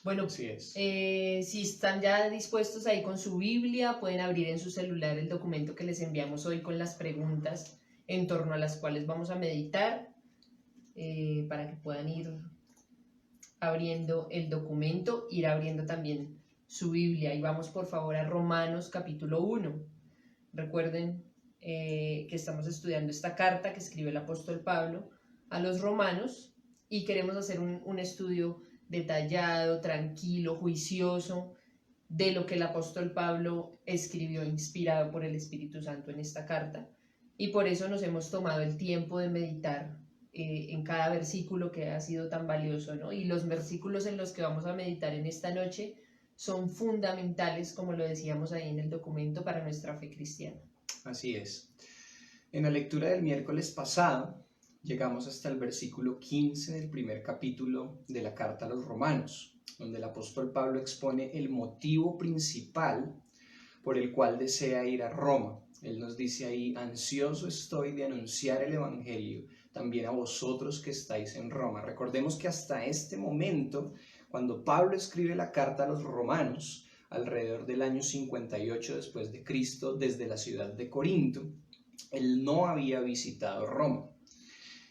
Bueno, Así es. si están ya dispuestos ahí con su Biblia, pueden abrir en su celular el documento que les enviamos hoy con las preguntas en torno a las cuales vamos a meditar, para que puedan ir abriendo el documento, ir abriendo también su Biblia. Y vamos por favor a Romanos capítulo 1. Recuerden que estamos estudiando esta carta que escribe el apóstol Pablo a los romanos y queremos hacer un estudio detallado, tranquilo, juicioso de lo que el apóstol Pablo escribió inspirado por el Espíritu Santo en esta carta. Y por eso nos hemos tomado el tiempo de meditar en cada versículo que ha sido tan valioso, ¿no? Y los versículos en los que vamos a meditar en esta noche son fundamentales, como lo decíamos ahí en el documento, para nuestra fe cristiana. Así es. En la lectura del miércoles pasado, llegamos hasta el versículo 15 del primer capítulo de la carta a los Romanos, donde el apóstol Pablo expone el motivo principal por el cual desea ir a Roma. Él nos dice ahí: ansioso estoy de anunciar el Evangelio también a vosotros que estáis en Roma. Recordemos que hasta este momento, cuando Pablo escribe la carta a los romanos, alrededor del año 58 después de Cristo, desde la ciudad de Corinto, él no había visitado Roma.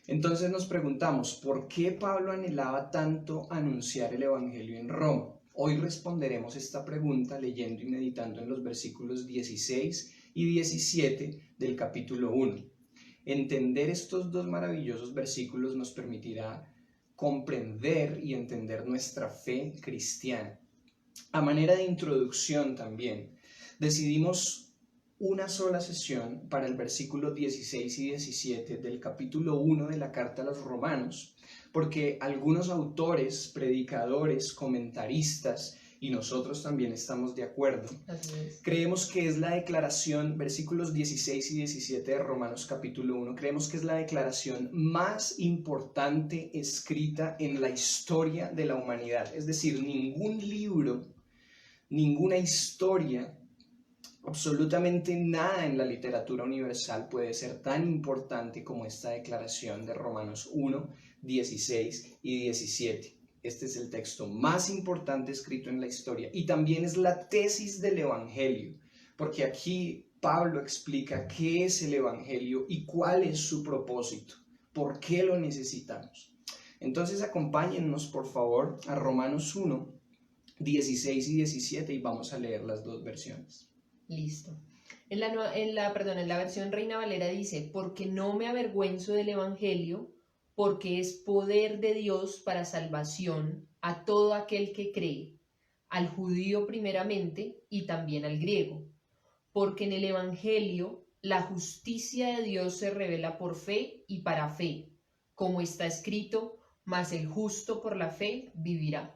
Entonces nos preguntamos, ¿por qué Pablo anhelaba tanto anunciar el Evangelio en Roma? Hoy responderemos esta pregunta leyendo y meditando en los versículos 16 y 17 del capítulo 1. Entender estos dos maravillosos versículos nos permitirá comprender y entender nuestra fe cristiana. A manera de introducción también, decidimos una sola sesión para el versículo 16 y 17 del capítulo 1 de la carta a los Romanos, porque algunos autores, predicadores, comentaristas, y nosotros también estamos de acuerdo, creemos que es la declaración, versículos 16 y 17 de Romanos capítulo 1, creemos que es la declaración más importante escrita en la historia de la humanidad. Es decir, ningún libro, ninguna historia, absolutamente nada en la literatura universal puede ser tan importante como esta declaración de Romanos 1, 16 y 17. Este es el texto más importante escrito en la historia y también es la tesis del Evangelio, porque aquí Pablo explica qué es el Evangelio y cuál es su propósito, por qué lo necesitamos. Entonces acompáñennos por favor a Romanos 1, 16 y 17 y vamos a leer las dos versiones. Listo. En la versión Reina Valera dice: porque no me avergüenzo del Evangelio, porque es poder de Dios para salvación a todo aquel que cree, al judío primeramente y también al griego. Porque en el Evangelio la justicia de Dios se revela por fe y para fe, como está escrito: mas el justo por la fe vivirá.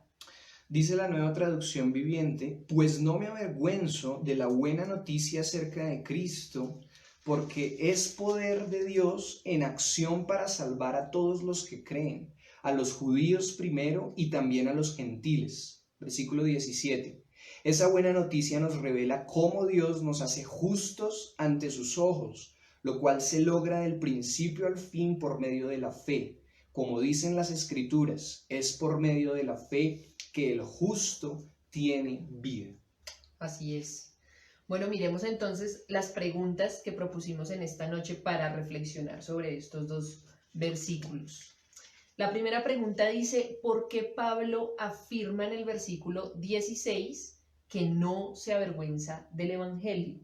Dice la Nueva Traducción Viviente: pues no me avergüenzo de la buena noticia acerca de Cristo, porque es poder de Dios en acción para salvar a todos los que creen, a los judíos primero y también a los gentiles. Versículo 17. Esa buena noticia nos revela cómo Dios nos hace justos ante sus ojos, lo cual se logra del principio al fin por medio de la fe. Como dicen las Escrituras, es por medio de la fe que el justo tiene vida. Así es. Bueno, miremos entonces las preguntas que propusimos en esta noche para reflexionar sobre estos dos versículos. La primera pregunta dice: ¿por qué Pablo afirma en el versículo 16 que no se avergüenza del Evangelio?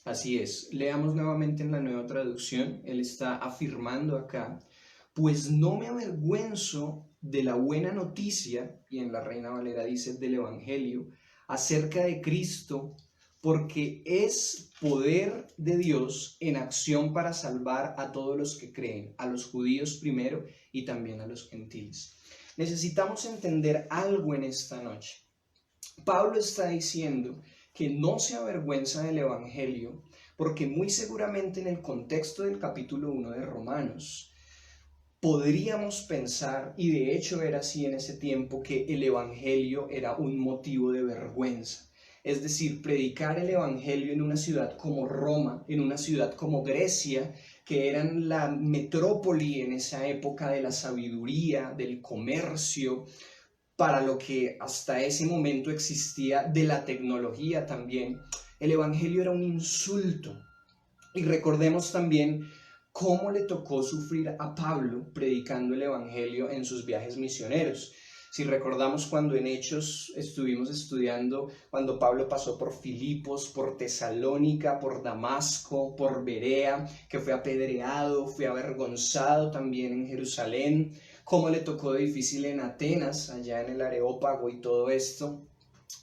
Así es, leamos nuevamente en la Nueva Traducción. Él está afirmando acá: pues no me avergüenzo de la buena noticia, y en la Reina Valera dice del Evangelio, acerca de Cristo, porque es poder de Dios en acción para salvar a todos los que creen, a los judíos primero y también a los gentiles. Necesitamos entender algo en esta noche. Pablo está diciendo que no se avergüenza del Evangelio porque muy seguramente en el contexto del capítulo 1 de Romanos podríamos pensar, y de hecho era así en ese tiempo, que el Evangelio era un motivo de vergüenza. Es decir, predicar el Evangelio en una ciudad como Roma, en una ciudad como Grecia, que eran la metrópoli en esa época de la sabiduría, del comercio, para lo que hasta ese momento existía de la tecnología también, el evangelio era un insulto. Y recordemos también cómo le tocó sufrir a Pablo predicando el evangelio en sus viajes misioneros. Si recordamos cuando en Hechos estuvimos estudiando, cuando Pablo pasó por Filipos, por Tesalónica, por Damasco, por Berea, que fue apedreado, fue avergonzado también en Jerusalén, cómo le tocó difícil en Atenas, allá en el Areópago y todo esto.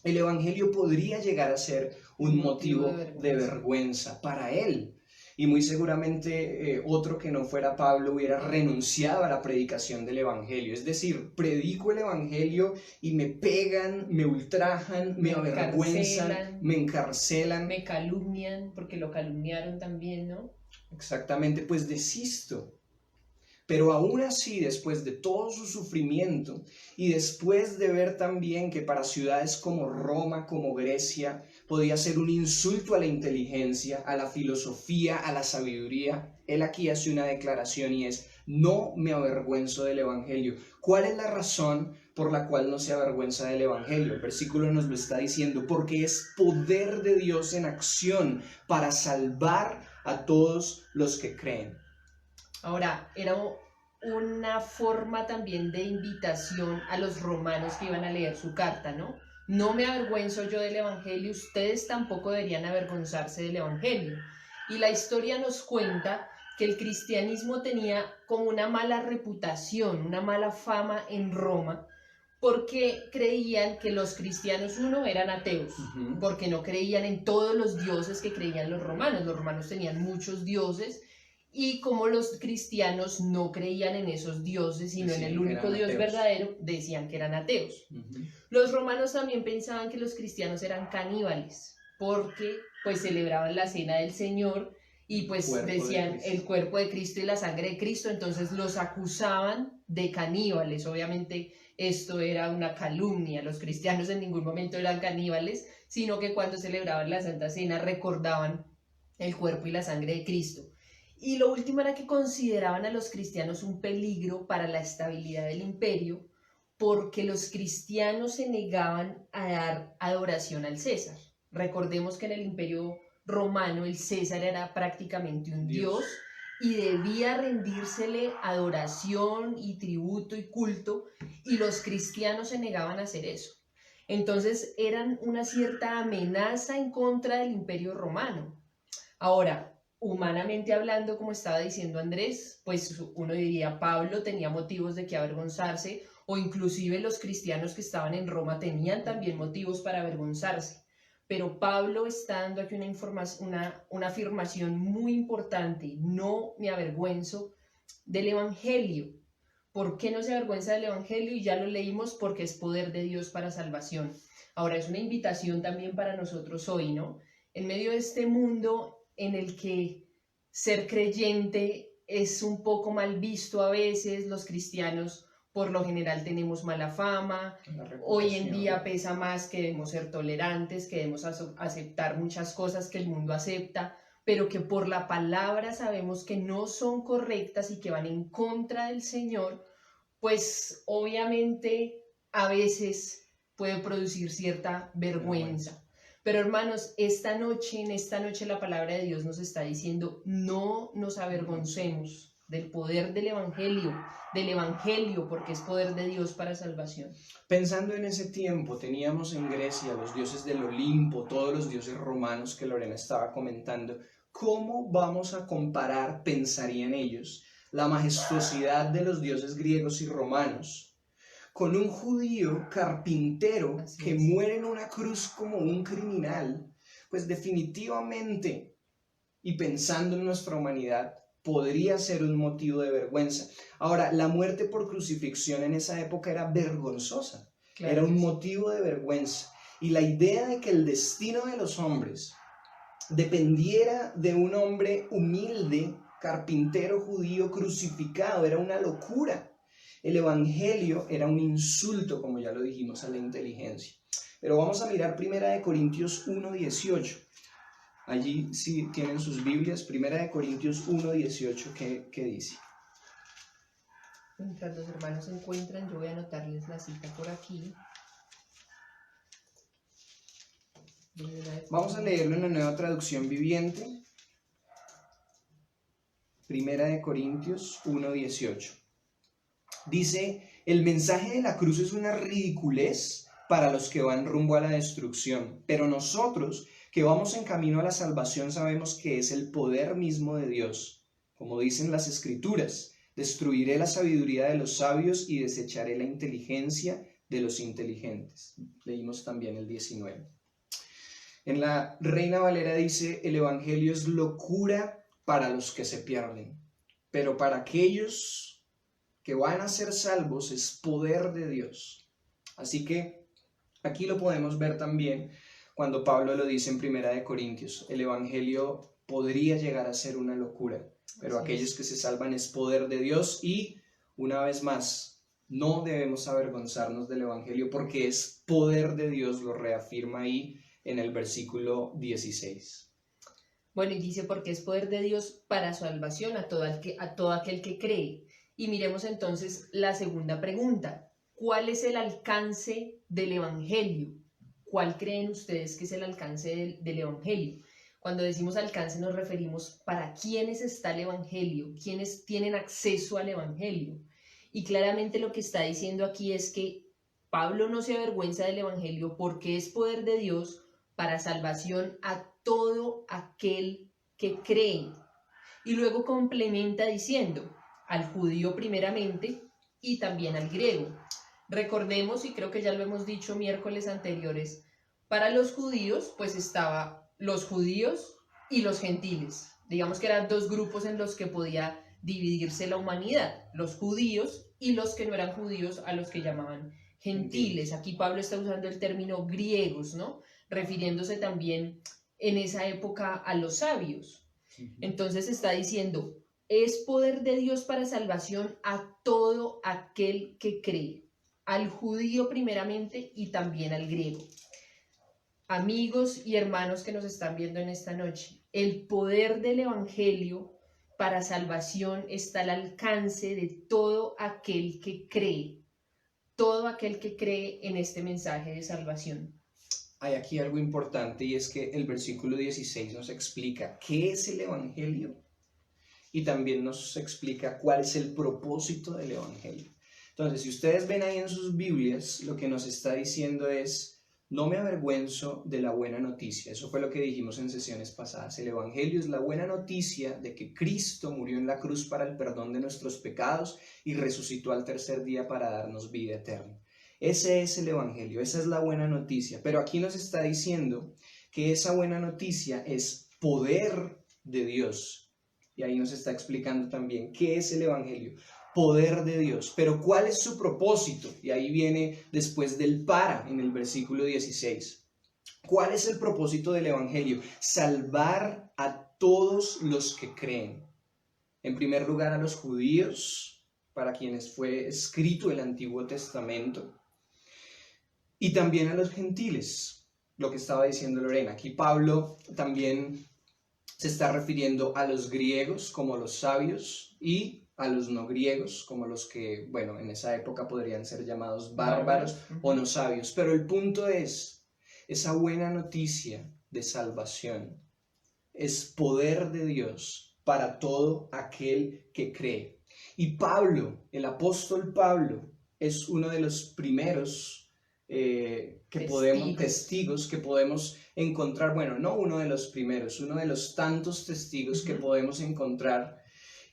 El evangelio podría llegar a ser un motivo de vergüenza para él. Y muy seguramente otro que no fuera Pablo hubiera renunciado a la predicación del evangelio. Es decir, predico el evangelio y me pegan, me ultrajan, me avergüenzan, me encarcelan. Me calumnian, porque lo calumniaron también, ¿no? Exactamente, pues desisto. Pero aún así, después de todo su sufrimiento y después de ver también que para ciudades como Roma, como Grecia, podía ser un insulto a la inteligencia, a la filosofía, a la sabiduría, él aquí hace una declaración y es: no me avergüenzo del evangelio. ¿Cuál es la razón por la cual no se avergüenza del evangelio? El versículo nos lo está diciendo: porque es poder de Dios en acción para salvar a todos los que creen. Ahora, era una forma también de invitación a los romanos que iban a leer su carta, ¿no? No me avergüenzo yo del evangelio, ustedes tampoco deberían avergonzarse del evangelio. Y la historia nos cuenta que el cristianismo tenía como una mala reputación, una mala fama en Roma, porque creían que los cristianos, uno, eran ateos, porque no creían en todos los dioses que creían los romanos tenían muchos dioses, y como los cristianos no creían en esos dioses, sino en el único Dios verdadero, decían que eran ateos. Los romanos también pensaban que los cristianos eran caníbales, porque pues celebraban la cena del Señor y pues decían el cuerpo de Cristo y la sangre de Cristo, entonces los acusaban de caníbales. Obviamente esto era una calumnia, los cristianos en ningún momento eran caníbales, sino que cuando celebraban la Santa Cena recordaban el cuerpo y la sangre de Cristo. Y lo último era que consideraban a los cristianos un peligro para la estabilidad del imperio, porque los cristianos se negaban a dar adoración al César. Recordemos que en el imperio romano el César era prácticamente un dios y debía rendírsele adoración y tributo y culto, y los cristianos se negaban a hacer eso. Entonces eran una cierta amenaza en contra del imperio romano. Ahora, humanamente hablando, como estaba diciendo Andrés, pues uno diría Pablo tenía motivos de que avergonzarse, o inclusive los cristianos que estaban en Roma tenían también motivos para avergonzarse. Pero Pablo está dando aquí una afirmación muy importante: no me avergüenzo del evangelio. ¿Por qué no se avergüenza del evangelio? Y ya lo leímos: porque es poder de Dios para salvación. Ahora, es una invitación también para nosotros hoy, ¿no? En medio de este mundo en el que ser creyente es un poco mal visto a veces, los cristianos por lo general tenemos mala fama, hoy en día pesa más que debemos ser tolerantes, que debemos aceptar muchas cosas que el mundo acepta, pero que por la palabra sabemos que no son correctas y que van en contra del Señor, pues obviamente a veces puede producir cierta vergüenza. Pero hermanos, en esta noche la palabra de Dios nos está diciendo: no nos avergoncemos del poder del evangelio, porque es poder de Dios para salvación. Pensando en ese tiempo, teníamos en Grecia los dioses del Olimpo, todos los dioses romanos que Lorena estaba comentando. ¿Cómo vamos a comparar, pensarían ellos, la majestuosidad de los dioses griegos y romanos con un judío carpintero que muere en una cruz como un criminal? Pues definitivamente, y pensando en nuestra humanidad, podría ser un motivo de vergüenza. Ahora, la muerte por crucifixión en esa época era vergonzosa, era un motivo de vergüenza. Y la idea de que el destino de los hombres dependiera de un hombre humilde, carpintero judío crucificado, era una locura. El evangelio era un insulto, como ya lo dijimos, a la inteligencia. Pero vamos a mirar 1 Corintios 1:18. Allí sí tienen sus Biblias, 1 Corintios 1:18, ¿qué dice? Mientras los hermanos se encuentran, yo voy a anotarles la cita por aquí. Vamos a leerlo en la Nueva Traducción Viviente. Primera de Corintios 1:18. Dice, el mensaje de la cruz es una ridiculez para los que van rumbo a la destrucción, pero nosotros que vamos en camino a la salvación sabemos que es el poder mismo de Dios. Como dicen las Escrituras, destruiré la sabiduría de los sabios y desecharé la inteligencia de los inteligentes. Leímos también el 19. En la Reina Valera dice, el Evangelio es locura para los que se pierden, pero para aquellos que van a ser salvos es poder de Dios. Así que aquí lo podemos ver también cuando Pablo lo dice en Primera de Corintios, el Evangelio podría llegar a ser una locura, pero aquellos que se salvan es poder de Dios y, una vez más, no debemos avergonzarnos del Evangelio porque es poder de Dios, lo reafirma ahí en el versículo 16. Bueno, y dice porque es poder de Dios para salvación a todo aquel que cree. Y miremos entonces la segunda pregunta. ¿Cuál es el alcance del Evangelio? ¿Cuál creen ustedes que es el alcance del Evangelio? Cuando decimos alcance nos referimos para quiénes está el Evangelio, quiénes tienen acceso al Evangelio. Y claramente lo que está diciendo aquí es que Pablo no se avergüenza del Evangelio porque es poder de Dios para salvación a todo aquel que cree. Y luego complementa diciendo, al judío primeramente y también al griego. Recordemos, y creo que ya lo hemos dicho miércoles anteriores, para los judíos pues estaba los judíos y los gentiles. Digamos que eran dos grupos en los que podía dividirse la humanidad, los judíos y los que no eran judíos, a los que llamaban gentiles. Aquí Pablo está usando el término griegos, ¿no? Refiriéndose también en esa época a los sabios. Entonces está diciendo, es poder de Dios para salvación a todo aquel que cree, al judío primeramente y también al griego. Amigos y hermanos que nos están viendo en esta noche, el poder del Evangelio para salvación está al alcance de todo aquel que cree en este mensaje de salvación. Hay aquí algo importante y es que el versículo 16 nos explica qué es el Evangelio y también nos explica cuál es el propósito del Evangelio. Entonces, si ustedes ven ahí en sus Biblias, lo que nos está diciendo es, no me avergüenzo de la buena noticia. Eso fue lo que dijimos en sesiones pasadas. El Evangelio es la buena noticia de que Cristo murió en la cruz para el perdón de nuestros pecados y resucitó al tercer día para darnos vida eterna. Ese es el Evangelio, esa es la buena noticia. Pero aquí nos está diciendo que esa buena noticia es poder de Dios. Y ahí nos está explicando también qué es el Evangelio. Poder de Dios. Pero ¿cuál es su propósito? Y ahí viene después del para en el versículo 16. ¿Cuál es el propósito del Evangelio? Salvar a todos los que creen. En primer lugar a los judíos, para quienes fue escrito el Antiguo Testamento. Y también a los gentiles, lo que estaba diciendo Lorena. Aquí Pablo también se está refiriendo a los griegos como los sabios y a los no griegos como los que, bueno, en esa época podrían ser llamados bárbaros o no sabios. Pero el punto es, esa buena noticia de salvación es poder de Dios para todo aquel que cree. Y Pablo, el apóstol Pablo, es uno de los primeros testigos que podemos encontrar, bueno, no uno de los primeros, uno de los tantos testigos que podemos encontrar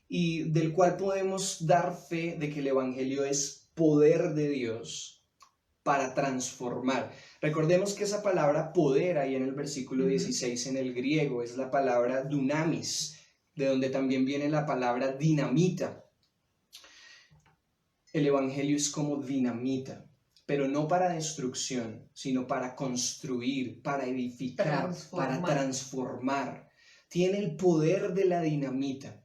y del cual podemos dar fe de que el Evangelio es poder de Dios para transformar. Recordemos que esa palabra poder ahí en el versículo 16 en el griego es la palabra dunamis, de donde también viene la palabra dinamita. El Evangelio es como dinamita, pero no para destrucción, sino para construir, para edificar, para transformar. Tiene el poder de la dinamita.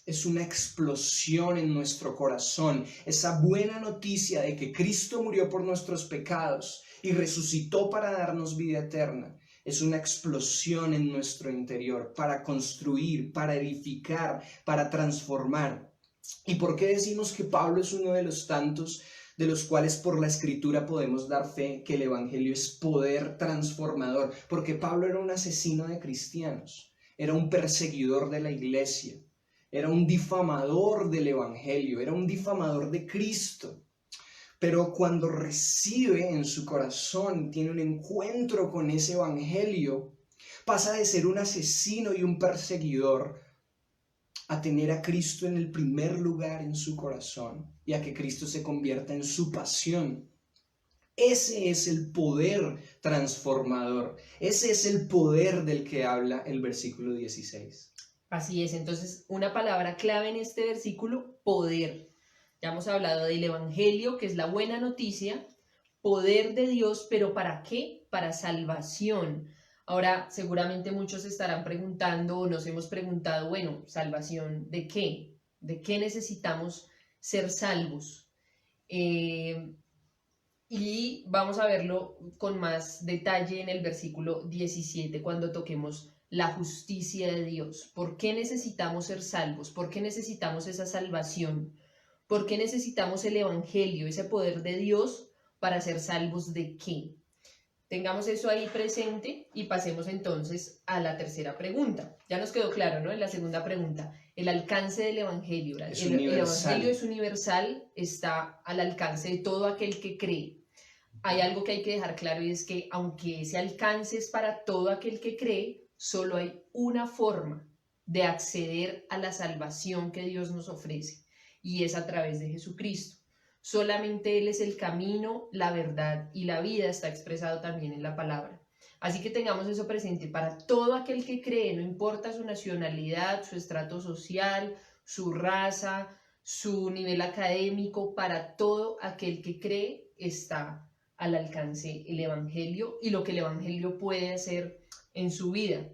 Es una explosión en nuestro corazón. Esa buena noticia de que Cristo murió por nuestros pecados y resucitó para darnos vida eterna. Es una explosión en nuestro interior para construir, para edificar, para transformar. ¿Y por qué decimos que Pablo es uno de los tantos de los cuales por la Escritura podemos dar fe que el Evangelio es poder transformador? Porque Pablo era un asesino de cristianos, era un perseguidor de la iglesia, era un difamador del Evangelio, era un difamador de Cristo. Pero cuando recibe en su corazón, tiene un encuentro con ese Evangelio, pasa de ser un asesino y un perseguidor a tener a Cristo en el primer lugar en su corazón y a que Cristo se convierta en su pasión. Ese es el poder transformador, ese es el poder del que habla el versículo 16. Así es, entonces una palabra clave en este versículo, poder. Ya hemos hablado del Evangelio, que es la buena noticia, poder de Dios, pero ¿para qué? Para salvación. Ahora, seguramente muchos estarán preguntando o nos hemos preguntado, bueno, ¿salvación de qué? ¿De qué necesitamos ser salvos? Y vamos a verlo con más detalle en el versículo 17 cuando toquemos la justicia de Dios. ¿Por qué necesitamos ser salvos? ¿Por qué necesitamos esa salvación? ¿Por qué necesitamos el Evangelio, ese poder de Dios para ser salvos de qué? Tengamos eso ahí presente y pasemos entonces a la tercera pregunta. Ya nos quedó claro, ¿no? En la segunda pregunta, el alcance del Evangelio. El Evangelio es universal, está al alcance de todo aquel que cree. Hay algo que hay que dejar claro y es que aunque ese alcance es para todo aquel que cree, solo hay una forma de acceder a la salvación que Dios nos ofrece y es a través de Jesucristo. Solamente Él es el camino, la verdad y la vida, está expresado también en la palabra. Así que tengamos eso presente para todo aquel que cree, no importa su nacionalidad, su estrato social, su raza, su nivel académico, para todo aquel que cree está al alcance el Evangelio y lo que el Evangelio puede hacer en su vida.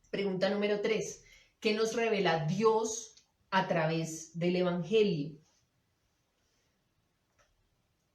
Pregunta número 3. ¿Qué nos revela Dios a través del Evangelio?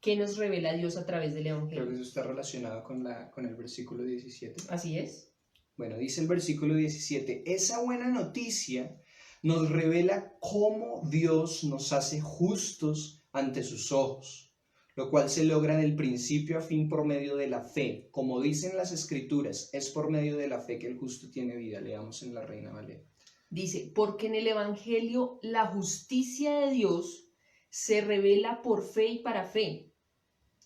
¿Qué nos revela Dios a través del Evangelio? Creo que eso está relacionado con el versículo 17. Así es. Bueno, dice el versículo 17, esa buena noticia nos revela cómo Dios nos hace justos ante sus ojos, lo cual se logra del principio a fin por medio de la fe. Como dicen las Escrituras, es por medio de la fe que el justo tiene vida. Leamos en la Reina Valera. Dice, porque en el Evangelio la justicia de Dios se revela por fe y para fe,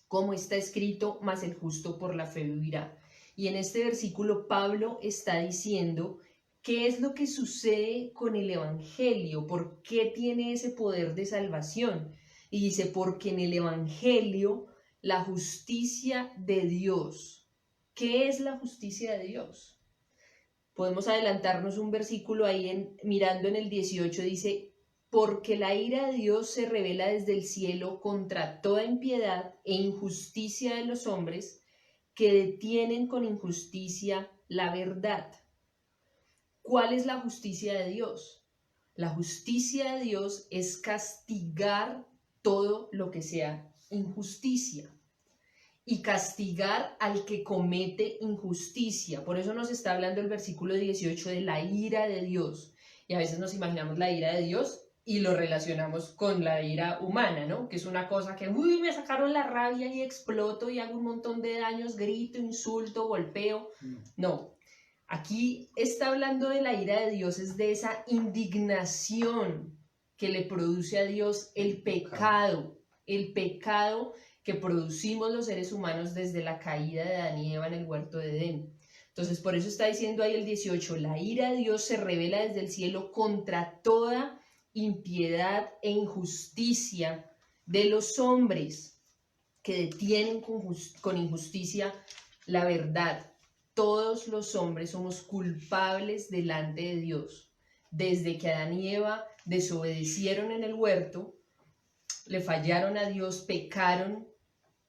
como está escrito, mas el justo por la fe vivirá. Y en este versículo Pablo está diciendo qué es lo que sucede con el Evangelio, por qué tiene ese poder de salvación. Y dice, porque en el Evangelio la justicia de Dios. ¿Qué es la justicia de Dios? Podemos adelantarnos un versículo ahí mirando en el 18, dice, porque la ira de Dios se revela desde el cielo contra toda impiedad e injusticia de los hombres que detienen con injusticia la verdad. ¿Cuál es la justicia de Dios? La justicia de Dios es castigar todo lo que sea injusticia y castigar al que comete injusticia. Por eso nos está hablando el versículo 18 de la ira de Dios. Y a veces nos imaginamos la ira de Dios y lo relacionamos con la ira humana, ¿no? Que es una cosa que, uy, me sacaron la rabia y exploto y hago un montón de daños, grito, insulto, golpeo. No, aquí está hablando de la ira de Dios, es de esa indignación que le produce a Dios el pecado que producimos los seres humanos desde la caída de Adán y Eva en el huerto de Edén. Entonces, por eso está diciendo ahí el 18, la ira de Dios se revela desde el cielo contra toda impiedad e injusticia de los hombres que detienen con injusticia la verdad. Todos los hombres somos culpables delante de Dios. Desde que Adán y Eva desobedecieron en el huerto, le fallaron a Dios, pecaron,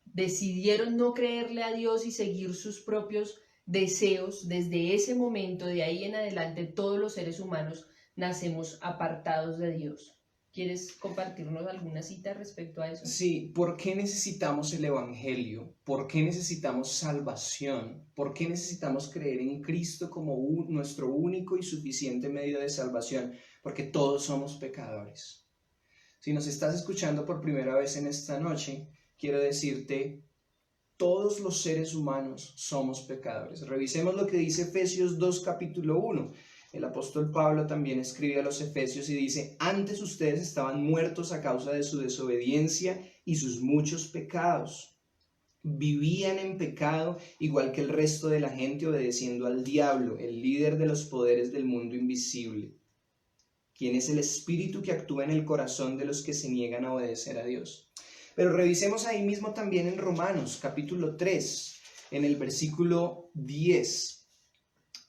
decidieron no creerle a Dios y seguir sus propios deseos. Desde ese momento, de ahí en adelante, todos los seres humanos nacemos apartados de Dios. ¿Quieres compartirnos alguna cita respecto a eso? Sí, ¿por qué necesitamos el Evangelio? ¿Por qué necesitamos salvación? ¿Por qué necesitamos creer en Cristo como nuestro único y suficiente medio de salvación? Porque todos somos pecadores. Si nos estás escuchando por primera vez en esta noche, quiero decirte, todos los seres humanos somos pecadores. Revisemos lo que dice Efesios 2, capítulo 1. El apóstol Pablo también escribe a los Efesios y dice, antes ustedes estaban muertos a causa de su desobediencia y sus muchos pecados. Vivían en pecado igual que el resto de la gente, obedeciendo al diablo, el líder de los poderes del mundo invisible, quien es el espíritu que actúa en el corazón de los que se niegan a obedecer a Dios. Pero revisemos ahí mismo también en Romanos, capítulo 3, en el versículo 10.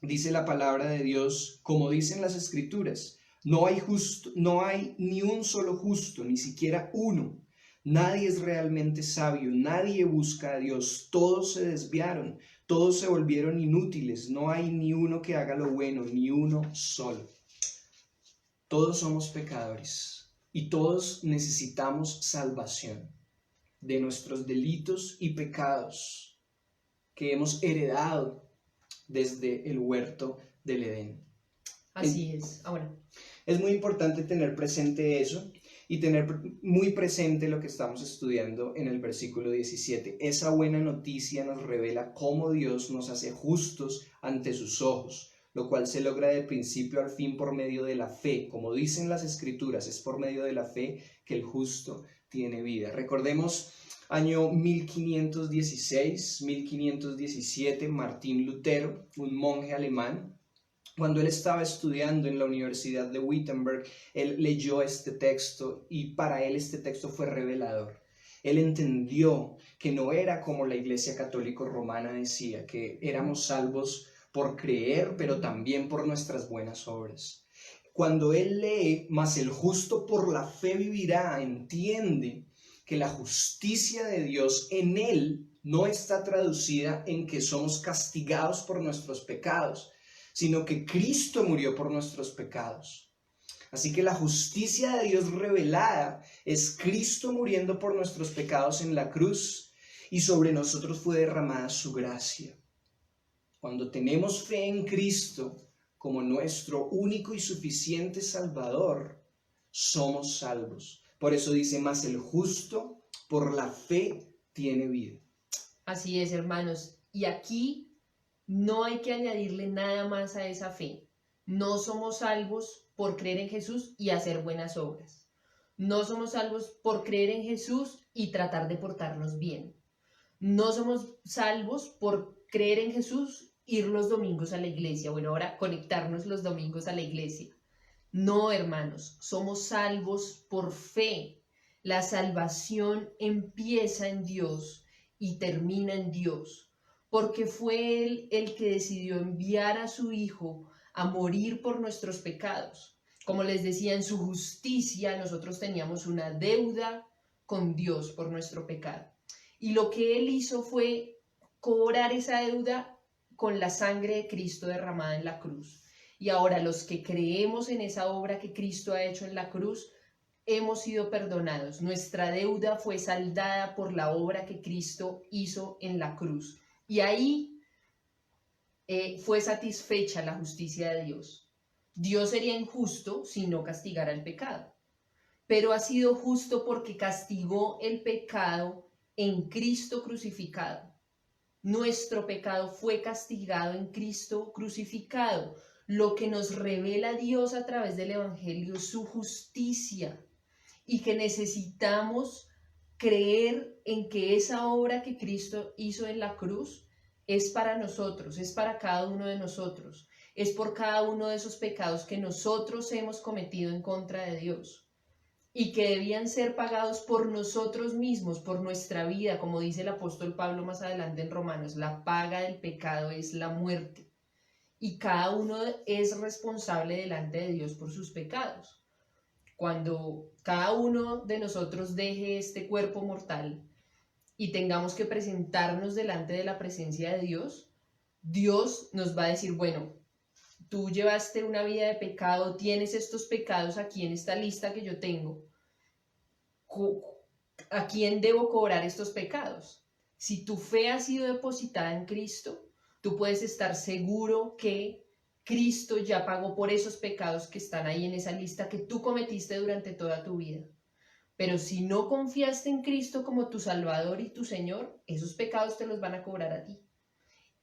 Dice la palabra de Dios, como dicen las Escrituras, no hay ni un solo justo, ni siquiera uno. Nadie es realmente sabio, nadie busca a Dios, todos se desviaron, todos se volvieron inútiles, no hay ni uno que haga lo bueno, ni uno solo. Todos somos pecadores y todos necesitamos salvación de nuestros delitos y pecados que hemos heredado desde el huerto del Edén. Así es. Bueno. Es muy importante tener presente eso y tener muy presente lo que estamos estudiando en el versículo 17. Esa buena noticia nos revela cómo Dios nos hace justos ante sus ojos, lo cual se logra de principio al fin por medio de la fe. Como dicen las Escrituras, es por medio de la fe que el justo tiene vida. Recordemos año 1516, 1517, Martín Lutero, un monje alemán. Cuando él estaba estudiando en la Universidad de Wittenberg, él leyó este texto y para él este texto fue revelador. Él entendió que no era como la Iglesia Católica Romana decía, que éramos salvos por creer, pero también por nuestras buenas obras. Cuando él lee, mas el justo por la fe vivirá, entiende que la justicia de Dios en él no está traducida en que somos castigados por nuestros pecados, sino que Cristo murió por nuestros pecados. Así que la justicia de Dios revelada es Cristo muriendo por nuestros pecados en la cruz y sobre nosotros fue derramada su gracia. Cuando tenemos fe en Cristo como nuestro único y suficiente Salvador, somos salvos. Por eso dice, mas el justo por la fe tiene vida. Así es, hermanos. Y aquí no hay que añadirle nada más a esa fe. No somos salvos por creer en Jesús y hacer buenas obras. No somos salvos por creer en Jesús y tratar de portarnos bien. No somos salvos por creer en Jesús, ir los domingos a la iglesia. Bueno, ahora conectarnos los domingos a la iglesia. No, hermanos, somos salvos por fe. La salvación empieza en Dios y termina en Dios, porque fue Él el que decidió enviar a su Hijo a morir por nuestros pecados. Como les decía, en su justicia nosotros teníamos una deuda con Dios por nuestro pecado. Y lo que Él hizo fue cobrar esa deuda con la sangre de Cristo derramada en la cruz. Y ahora los que creemos en esa obra que Cristo ha hecho en la cruz, hemos sido perdonados. Nuestra deuda fue saldada por la obra que Cristo hizo en la cruz. Y ahí fue satisfecha la justicia de Dios. Dios sería injusto si no castigara el pecado, pero ha sido justo porque castigó el pecado en Cristo crucificado. Nuestro pecado fue castigado en Cristo crucificado, lo que nos revela Dios a través del Evangelio, su justicia, y que necesitamos creer en que esa obra que Cristo hizo en la cruz es para nosotros, es para cada uno de nosotros, es por cada uno de esos pecados que nosotros hemos cometido en contra de Dios y que debían ser pagados por nosotros mismos, por nuestra vida, como dice el apóstol Pablo más adelante en Romanos, la paga del pecado es la muerte y cada uno es responsable delante de Dios por sus pecados. Cuando cada uno de nosotros deje este cuerpo mortal y tengamos que presentarnos delante de la presencia de Dios, Dios nos va a decir, bueno, tú llevaste una vida de pecado, tienes estos pecados aquí en esta lista que yo tengo. ¿A quién debo cobrar estos pecados? Si tu fe ha sido depositada en Cristo, tú puedes estar seguro que Cristo ya pagó por esos pecados que están ahí en esa lista que tú cometiste durante toda tu vida. Pero si no confiaste en Cristo como tu Salvador y tu Señor, esos pecados te los van a cobrar a ti.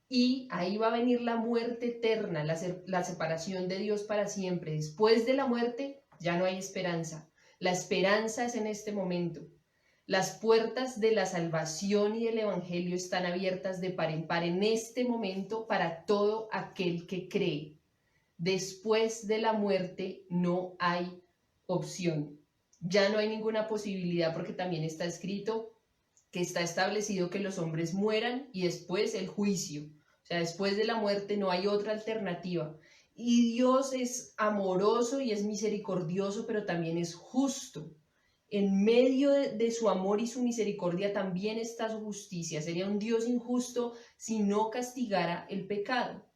Y ahí va a venir la muerte eterna, la separación de Dios para siempre. Después de la muerte ya no hay esperanza. La esperanza es en este momento. Las puertas de la salvación y del Evangelio están abiertas de par en par en este momento para todo aquel que cree. Después de la muerte no hay opción. Ya no hay ninguna posibilidad porque también está escrito que está establecido que los hombres mueran y después el juicio. O sea, después de la muerte no hay otra alternativa. Y Dios es amoroso y es misericordioso, pero también es justo. En medio de su amor y su misericordia también está su justicia. Sería un Dios injusto si no castigara el pecado.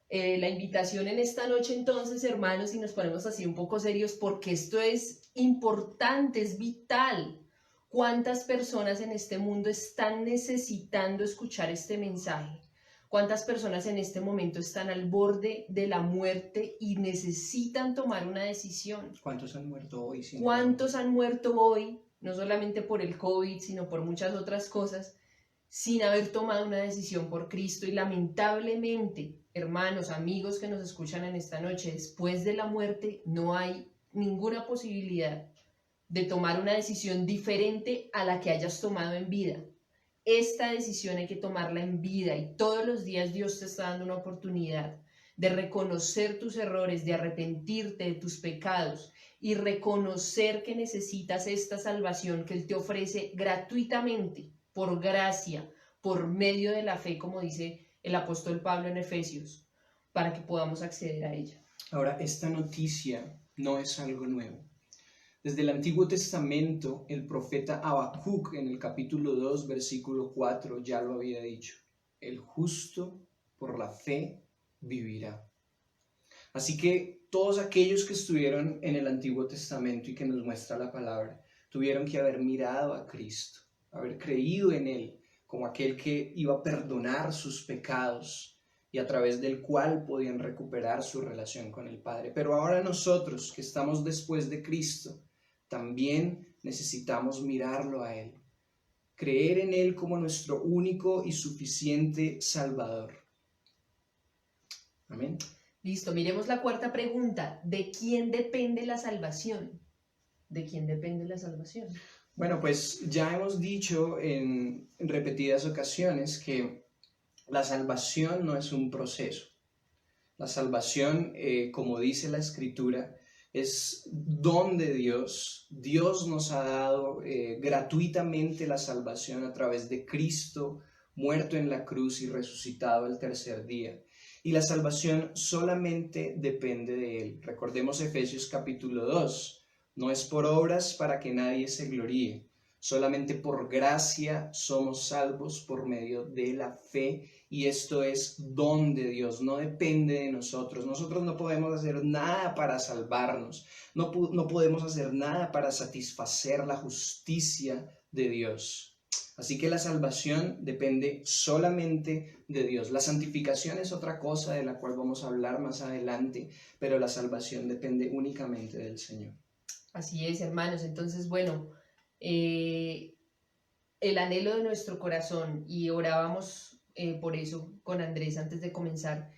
La invitación en esta noche entonces, hermanos, y nos ponemos así un poco serios, porque esto es importante, es vital. ¿Cuántas personas en este mundo están necesitando escuchar este mensaje? ¿Cuántas personas en este momento están al borde de la muerte y necesitan tomar una decisión? ¿Cuántos han muerto hoy? ¿Cuántos han muerto hoy, no solamente por el COVID, sino por muchas otras cosas, sin haber tomado una decisión por Cristo? Y lamentablemente, hermanos, amigos que nos escuchan en esta noche, después de la muerte no hay ninguna posibilidad de tomar una decisión diferente a la que hayas tomado en vida. Esta decisión hay que tomarla en vida y todos los días Dios te está dando una oportunidad de reconocer tus errores, de arrepentirte de tus pecados y reconocer que necesitas esta salvación que Él te ofrece gratuitamente, por gracia, por medio de la fe, como dice el apóstol Pablo en Efesios, para que podamos acceder a ella. Ahora, esta noticia no es algo nuevo. Desde el Antiguo Testamento, el profeta Habacuc en el capítulo 2, versículo 4 ya lo había dicho. El justo por la fe vivirá. Así que todos aquellos que estuvieron en el Antiguo Testamento y que nos muestra la palabra, tuvieron que haber mirado a Cristo, haber creído en Él como aquel que iba a perdonar sus pecados y a través del cual podían recuperar su relación con el Padre. Pero ahora nosotros que estamos después de Cristo, también necesitamos mirarlo a Él, creer en Él como nuestro único y suficiente Salvador. Amén. Listo, miremos la cuarta pregunta. ¿De quién depende la salvación? ¿De quién depende la salvación? Bueno, pues ya hemos dicho en repetidas ocasiones que la salvación no es un proceso. La salvación, como dice la Escritura, es don de Dios. Dios nos ha dado gratuitamente la salvación a través de Cristo, muerto en la cruz y resucitado al tercer día. Y la salvación solamente depende de Él. Recordemos Efesios capítulo 2. No es por obras para que nadie se gloríe. Solamente por gracia somos salvos por medio de la fe, y esto es don de Dios, no depende de nosotros. Nosotros no podemos hacer nada para salvarnos, no podemos hacer nada para satisfacer la justicia de Dios. Así que la salvación depende solamente de Dios. La santificación es otra cosa de la cual vamos a hablar más adelante, pero la salvación depende únicamente del Señor. Así es, hermanos. Entonces, bueno, el anhelo de nuestro corazón, y orábamos por eso con Andrés antes de comenzar,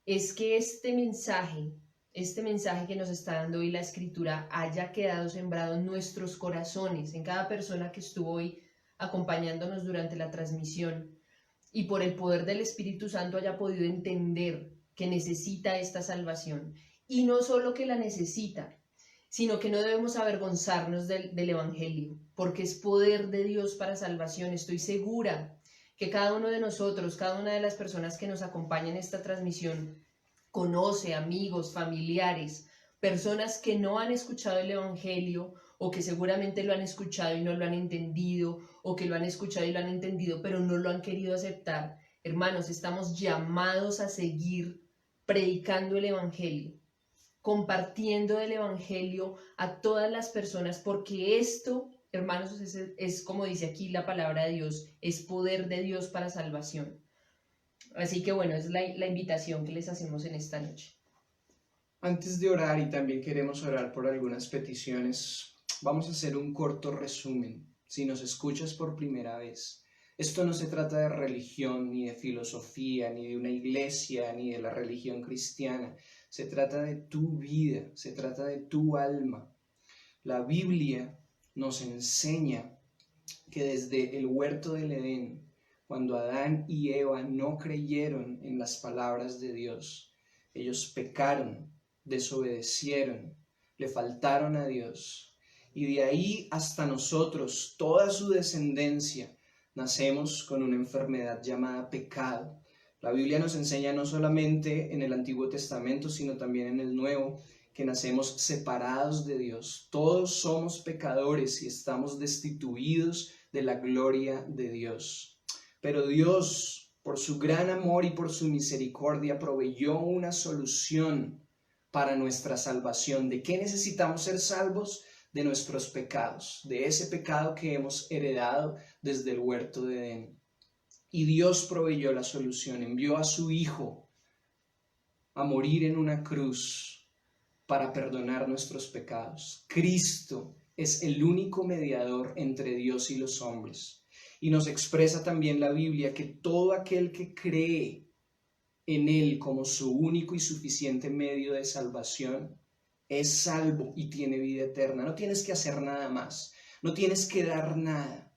es que este mensaje que nos está dando hoy la Escritura haya quedado sembrado en nuestros corazones, en cada persona que estuvo hoy acompañándonos durante la transmisión, y por el poder del Espíritu Santo haya podido entender que necesita esta salvación, y no solo que la necesita, sino que no debemos avergonzarnos del Evangelio, porque es poder de Dios para salvación. Estoy segura que cada uno de nosotros, cada una de las personas que nos acompañan en esta transmisión, conoce amigos, familiares, personas que no han escuchado el Evangelio, o que seguramente lo han escuchado y no lo han entendido, o que lo han escuchado y lo han entendido, pero no lo han querido aceptar. Hermanos, estamos llamados a seguir predicando el Evangelio, compartiendo el Evangelio a todas las personas, porque esto, hermanos, es como dice aquí la palabra de Dios, es poder de Dios para salvación. Así que bueno, es la invitación que les hacemos en esta noche. Antes de orar, y también queremos orar por algunas peticiones vamos a hacer un corto resumen. Si nos escuchas por primera vez, esto no se trata de religión, ni de filosofía, ni de una iglesia, ni de la religión cristiana. Se trata de tu vida, se trata de tu alma. La Biblia nos enseña que desde el huerto del Edén, cuando Adán y Eva no creyeron en las palabras de Dios, ellos pecaron, desobedecieron, le faltaron a Dios. Y de ahí hasta nosotros, toda su descendencia, nacemos con una enfermedad llamada pecado. La Biblia nos enseña no solamente en el Antiguo Testamento, sino también en el Nuevo, que nacemos separados de Dios. Todos somos pecadores y estamos destituidos de la gloria de Dios. Pero Dios, por su gran amor y por su misericordia, proveyó una solución para nuestra salvación. ¿De qué necesitamos ser salvos? De nuestros pecados, de ese pecado que hemos heredado desde el huerto de Edén. Y Dios proveyó la solución, envió a su Hijo a morir en una cruz para perdonar nuestros pecados. Cristo es el único mediador entre Dios y los hombres. Y nos expresa también la Biblia que todo aquel que cree en Él como su único y suficiente medio de salvación es salvo y tiene vida eterna. No tienes que hacer nada más, no tienes que dar nada,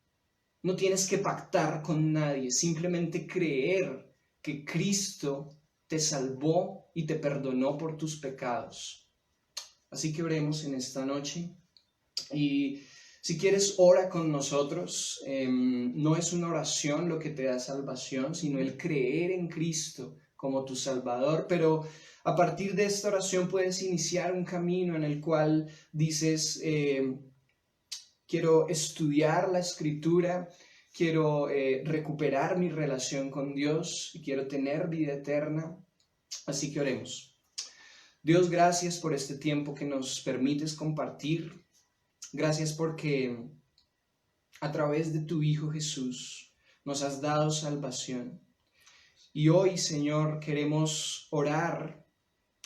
no tienes que pactar con nadie, simplemente creer que Cristo te salvó y te perdonó por tus pecados. Así que oremos en esta noche y si quieres ora con nosotros. No es una oración lo que te da salvación, sino el creer en Cristo como tu Salvador, pero a partir de esta oración puedes iniciar un camino en el cual dices, quiero estudiar la Escritura, quiero recuperar mi relación con Dios y quiero tener vida eterna. Así que oremos. Dios, gracias por este tiempo que nos permites compartir. Gracias porque a través de tu Hijo Jesús nos has dado salvación. Y hoy, Señor, queremos orar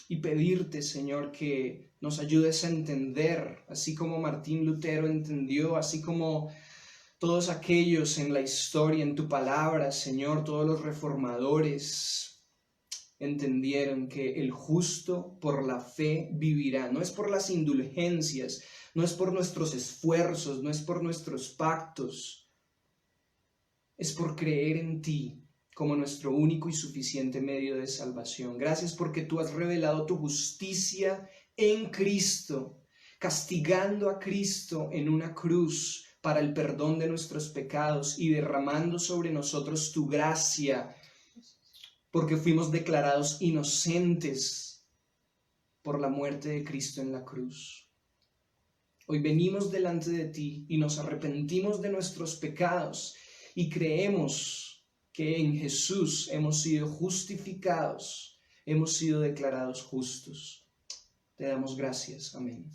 y pedirte, Señor, que nos ayudes a entender, así como Martín Lutero entendió, así como todos aquellos en la historia, en tu palabra, Señor, todos los reformadores entendieron que el justo por la fe vivirá. No es por las indulgencias, no es por nuestros esfuerzos, no es por nuestros pactos, es por creer en ti como nuestro único y suficiente medio de salvación. Gracias porque tú has revelado tu justicia en Cristo, castigando a Cristo en una cruz para el perdón de nuestros pecados y derramando sobre nosotros tu gracia, porque fuimos declarados inocentes por la muerte de Cristo en la cruz. Hoy venimos delante de ti y nos arrepentimos de nuestros pecados y creemos que en Jesús hemos sido justificados, hemos sido declarados justos. Te damos gracias. Amén.